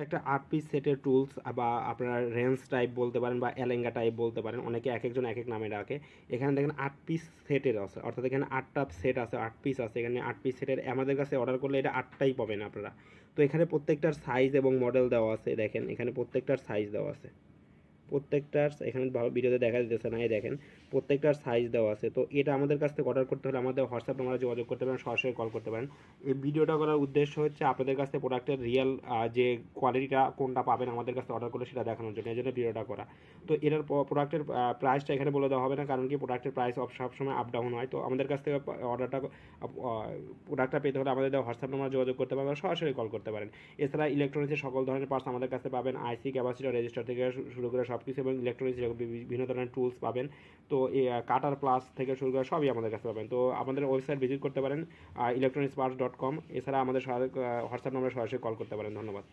একটা ৮ পিস সেটের টুলস বা আপনারা রেঞ্জ টাইপ বলতে পারেন বা এলেঙ্গা টাইপ বলতে পারেন, অনেকে এক একজন এক এক নামে ডাকে। এখানে দেখেন ৮ পিস সেটের আছে, অর্থাৎ এখানে ৮টা সেট আছে, ৮ পিস আছে। এখানে ৮ পিস সেটের আমাদের কাছে অর্ডার করলে এটা ৮টাই পাবেন আপনারা। তো এখানে প্রত্যেকটার সাইজ এবং মডেল দেওয়া আছে, দেখেন এখানে প্রত্যেকটার সাইজ দেওয়া আছে। প্রত্যেকটার এখানে ভিডিওতে দেখা যেতেছে না, এই দেখেন প্রত্যেকটার সাইজ দেওয়া আছে। তো এটা আমাদের কাছ থেকে অর্ডার করতে হলে আমাদের হোয়াটসঅ্যাপ নাম্বারে যোগাযোগ করতে পারেন, সরাসরি কল করতে পারেন। এই ভিডিওটা করার উদ্দেশ্য হচ্ছে আপনাদের কাছ থেকে প্রোডাক্টের রিয়েল যে কোয়ালিটিটা কোনটা পাবেন আমাদের কাছে অর্ডার করলে সেটা দেখানোর জন্য, এই জন্য ভিডিওটা করা। তো এটার প্রোডাক্টের প্রাইসটা এখানে বলে দেওয়া হবে না, কারণ কি প্রোডাক্টের প্রাইস সবসময় আপ ডাউন হয়। তো আমাদের কাছ থেকে অর্ডারটা প্রোডাক্টটা পেতে হলে আমাদের হোয়াটসঅ্যাপ নাম্বারে যোগাযোগ করতে পারেন, সরাসরি কল করতে পারেন। এছাড়া ইলেকট্রনিক্সের সকল ধরনের পার্টস আমাদের কাছে পাবেন, আইসি, ক্যাপাসিটর, রেজিস্টার থেকে শুরু করে সব কিছু, এবং ইলেকট্রনিক্স বিভিন্ন ধরনের টুলস পাবেন। তো কাটার প্লাস থেকে শুরু করে সবই আমাদের কাছে পাবেন। তো আমাদের ওয়েবসাইট ভিজিট করতে পারেন electronicsparts.com। এছাড়া আমাদের হোয়াটসঅ্যাপ নম্বরে সরাসরি কল করতে পারেন। ধন্যবাদ।